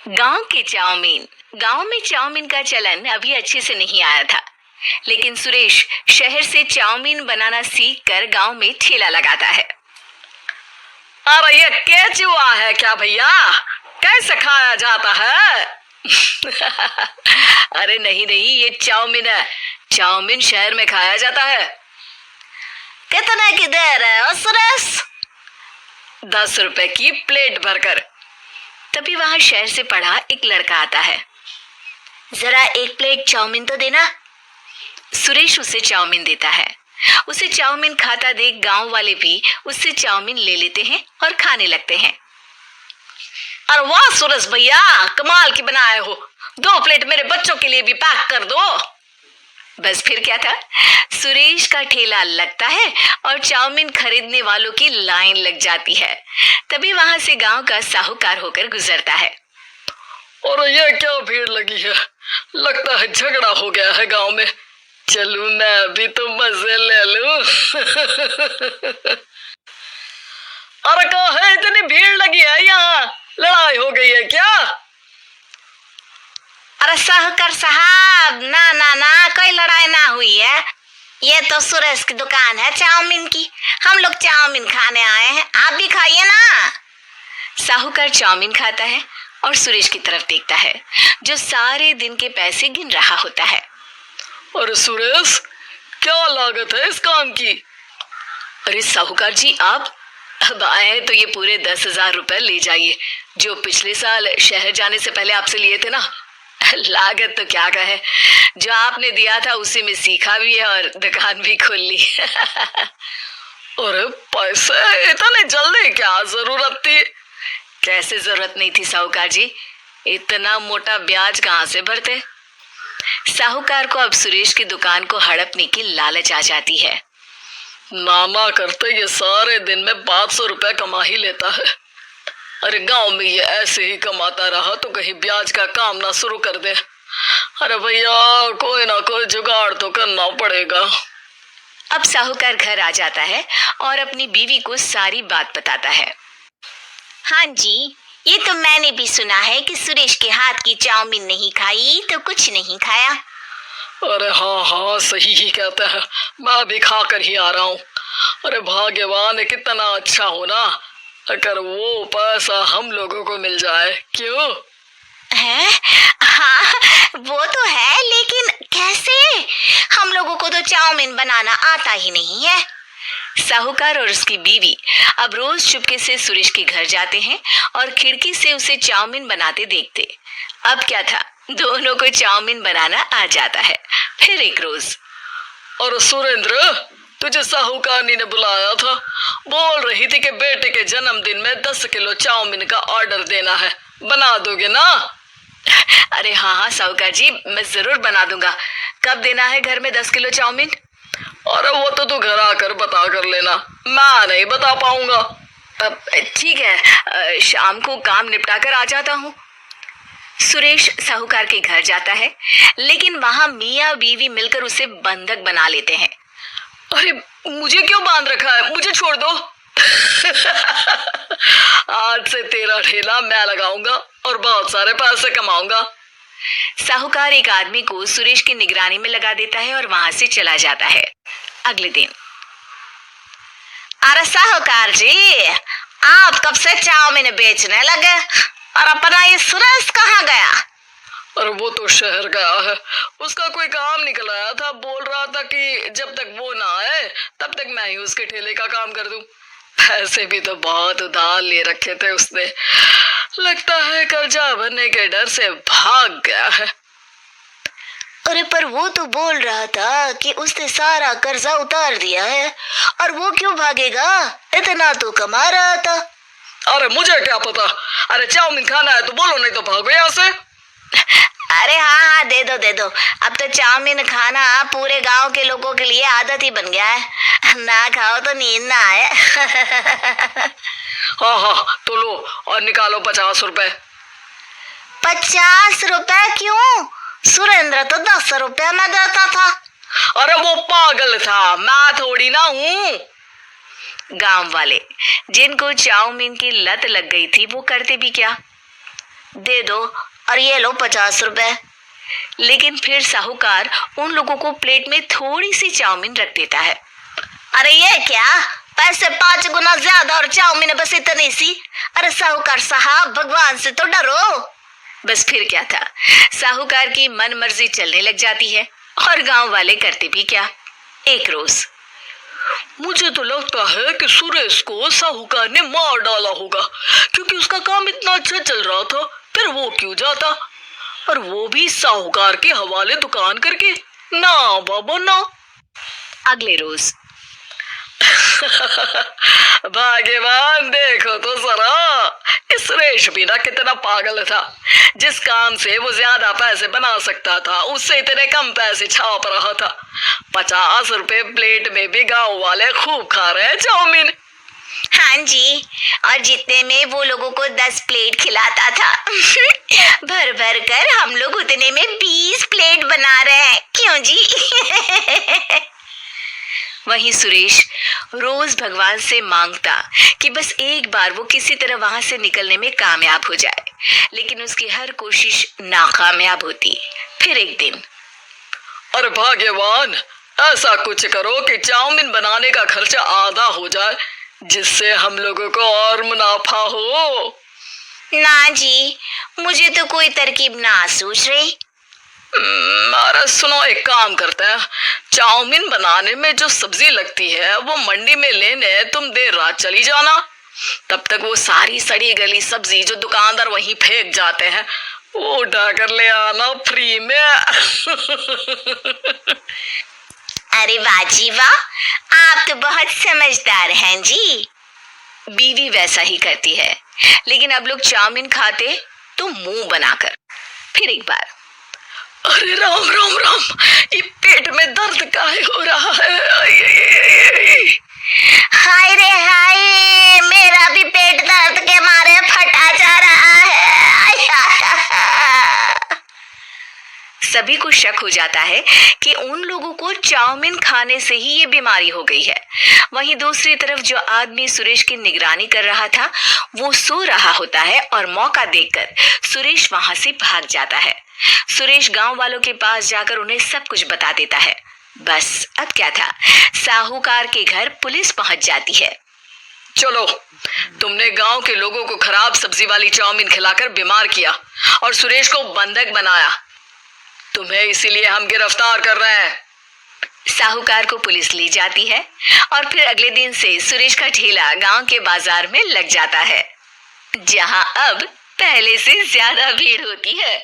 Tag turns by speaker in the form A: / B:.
A: गांव के चाउमीन। गांव में चाउमीन का चलन अभी अच्छे से नहीं आया था, लेकिन सुरेश शहर से चाउमीन बनाना सीख कर गाँव में ठेला लगाता है।
B: अरे ये केचुआ है क्या भैया? कैसे खाया जाता है?
A: अरे नहीं नहीं, ये चाउमीन है। चाउमीन शहर में खाया जाता है।
B: कितने की दे रहे हो सुरेश?
A: 10 रुपए की प्लेट भरकर। तभी वहां शहर से पढ़ा एक लड़का आता है।
B: जरा एक प्लेट चाउमीन तो देना।
A: सुरेश उसे चाउमीन देता है। उसे चाउमीन खाता देख गांव वाले भी उससे चाउमीन ले लेते हैं और खाने लगते हैं।
B: अरे वाह सुरेश भैया, कमाल की बनाए हो। 2 प्लेट मेरे बच्चों के लिए भी पैक कर दो।
A: बस फिर क्या था, सुरेश का ठेला लगता है और चाउमीन खरीदने वालों की लाइन लग जाती है। तभी वहां से गांव का साहूकार होकर गुजरता है।
B: और ये क्या भीड़ लगी है? लगता है झगड़ा हो गया है गांव में। चलूं मैं अभी तो मजे ले लूं। अरे कहाँ है, इतनी भीड़ लगी है यहाँ? लड़ाई हो गई है क्या?
C: अरे साहूकार साहब, ना ना ना, कोई लड़ाई ना हुई है। ये तो सुरेश की दुकान है चाउमीन की। हम लोग चाउमीन खाने आए हैं, आप भी खाइए ना।
A: साहूकार चाउमीन खाता है और सुरेश की तरफ देखता है, जो सारे दिन के पैसे गिन रहा होता है।
B: अरे सुरेश, क्या लागत है इस काम की?
A: अरे साहूकार जी, आप अब आए हैं तो ये पूरे 10,000 रुपए ले जाइए, जो पिछले साल शहर जाने से पहले आपसे लिए थे ना। लागत तो क्या कहे, जो आपने दिया था उसी में सीखा भी है और दुकान भी खोल ली।
B: अरे पैसे इतने जल्दी क्या जरूरत थी?
A: कैसे जरूरत नहीं थी साहूकार जी, इतना मोटा ब्याज कहाँ से भरते। साहूकार को अब सुरेश की दुकान को हड़पने की लालच आ जाती है।
B: नाना करते ये सारे दिन में 500 रुपए कमा ही लेता है। अरे गांव में ये ऐसे ही कमाता रहा तो कहीं ब्याज का काम ना शुरू कर दे। अरे भैया, कोई ना कोई जुगाड़ तो करना पड़ेगा।
A: अब साहूकार घर आ जाता है और अपनी बीवी को सारी बात बताता है।
C: हाँ जी, ये तो मैंने भी सुना है कि सुरेश के हाथ की चाउमीन नहीं खाई तो कुछ नहीं खाया।
B: अरे हाँ हाँ, सही ही कहते हैं, मैं भी खा कर ही आ रहा हूँ। अरे भाग्यवान है, कितना अच्छा हो ना अगर वो पैसा हम लोगों को मिल जाए। क्यों
C: है? हाँ वो तो है, लेकिन कैसे? हम लोगों को तो चाउमीन बनाना आता ही नहीं है।
A: साहूकार और उसकी बीवी अब रोज चुपके से सुरेश के घर जाते हैं और खिड़की से उसे चाउमीन बनाते देखते। अब क्या था, दोनों को चाउमीन बनाना आ जाता है। फिर एक रोज,
B: और सुरेंद्र, तुझे साहूकारनी ने बुलाया था। बोल रही थी कि बेटे के जन्मदिन में 10 किलो चाउमीन का ऑर्डर देना है, बना दोगे ना?
A: अरे हाँ हाँ साहूकार जी, मैं जरूर बना दूंगा। कब देना है घर में 10 किलो चाउमीन?
B: अरे वो तो तू घर आकर बता कर लेना, मैं नहीं बता पाऊंगा।
A: ठीक है, शाम को काम निपटा कर आ जाता हूँ। सुरेश साहूकार के घर जाता है, लेकिन वहां मियाँ बीवी मिलकर उसे बंधक बना लेते हैं।
B: अरे मुझे क्यों बांध रखा है, मुझे छोड़ दो। आज से तेरा ठेला मैं लगाऊंगा और बहुत सारे पैसे कमाऊंगा।
A: साहूकार एक आदमी को सुरेश की निगरानी में लगा देता है और वहां से चला जाता है। अगले दिन,
C: अरे साहूकार जी, आप कब से चाउमीन बेचने लगे और अपना ये सुरेश कहाँ गया?
B: और वो तो शहर गया है, उसका कोई काम निकल आया था। बोल रहा था कि जब तक वो ना आए तब तक मैं ही उसके ठेले का काम कर दूं। पैसे भी तो बहुत उधार ले रखे थे उसने, लगता है कर्जा भरने के डर से भाग गया है।
C: अरे पर वो तो बोल रहा था कि उसने सारा कर्जा उतार दिया है, और वो क्यों भागेगा? इतना तो कमा रहा था।
B: अरे मुझे क्या पता। अरे चाउमीन खाना है तो बोलो, नहीं तो भागो यहाँ से।
C: अरे हाँ हाँ, दे दो दे दो। अब तो चाउमीन खाना पूरे गांव के लोगों के लिए आदत ही बन गया है, ना खाओ तो नींद ना आए।
B: हाँ हाँ, तो लो और निकालो 50 रुपए।
C: 50 रुपए क्यों? सुरेंद्र तो 10 रुपया में देता था।
B: अरे वो पागल था, मैं थोड़ी ना हूँ।
A: गांव वाले जिनको चाउमीन की लत लग गई थी वो करते भी क्या,
C: दे दो और ये लो 50 रुपए।
A: लेकिन फिर साहूकार उन लोगों को प्लेट में थोड़ी सी चाउमीन रख देता है।
C: अरे ये क्या, पैसे 5 गुना ज्यादा और चाउमीन बस इतनी सी। अरे साहूकार साहब, भगवान से तो डरो।
A: बस फिर क्या था, साहूकार की मन मर्जी चलने लग जाती है और गांव वाले करते भी क्या। एक रोज
B: मुझे तो लगता है कि सुरेश को साहूकार ने मार डाला होगा, क्योंकि उसका काम इतना अच्छा चल रहा था, फिर वो क्यों जाता, और वो भी साहूकार के हवाले दुकान करके। ना बाबा ना।
A: अगले रोज
B: भाग्यवान, देखो तो जरा, इस सुरेश भी ना कितना पागल था। जिस काम से वो ज्यादा पैसे बना सकता था, उससे इतने कम पैसे छाप रहा था। 50 रुपए प्लेट में भी गाँव वाले खूब खा रहे हैं चाउमीन।
C: हाँ जी, और जितने में वो लोगों को 10 प्लेट खिलाता था भर भर कर हम लोग उतने में 20 प्लेट बना रहे हैं। क्यों जी?
A: वहीं सुरेश रोज भगवान से मांगता कि बस एक बार वो किसी तरह वहां से निकलने में कामयाब हो जाए, लेकिन उसकी हर कोशिश नाकामयाब होती। फिर एक दिन,
B: अरे भाग्यवान, ऐसा कुछ करो कि चाउमीन बनाने का खर्चा आधा हो जाए, जिससे हम लोगों को और मुनाफा हो।
C: ना जी, मुझे तो कोई तरकीब ना सूझ रही।
B: अरे सुनो, एक काम करते हैं, चाउमीन बनाने में जो सब्जी लगती है वो मंडी में लेने तुम देर रात चली जाना। तब तक वो सारी सड़ी गली सब्जी जो दुकानदार वहीं फेंक जाते हैं, वो उठा कर ले आना फ्री में।
C: अरे वाह जी वाह, आप तो बहुत समझदार हैं जी।
A: बीवी वैसा ही करती है, लेकिन अब लोग चाउमीन खाते तो मुंह बनाकर। फिर एक बार,
B: अरे राम राम राम, ये पेट में दर्द काहे हो रहा है? आई, आई, आई, आई।
C: हाय रे हाय, मेरा भी पेट दर्द के मारे फटा जा रहा है।
A: सभी को शक हो जाता है कि उन लोगों को चाउमीन खाने से ही ये बीमारी हो गई है। वहीं दूसरी तरफ जो आदमी सुरेश की निगरानी कर रहा था, वो सो रहा होता है और मौका देखकर सुरेश वहां से भाग जाता है। सुरेश गांव वालों के पास जाकर उन्हें सब कुछ बता देता है। बस अब क्या था, साहूकार के घर पुलिस पहुंच जाती है।
B: चलो, तुमने गांव के लोगों को खराब सब्जी वाली चाउमीन खिलाकर बीमार किया और सुरेश को बंधक बनाया। तुम्हें इसीलिए हम गिरफ्तार कर रहे हैं।
A: साहूकार को पुलिस ले जाती है और फिर अगले दिन से सुरेश का ठेला गांव के बाजार में लग जाता है, जहां अब पहले से ज्यादा भीड़ होती है।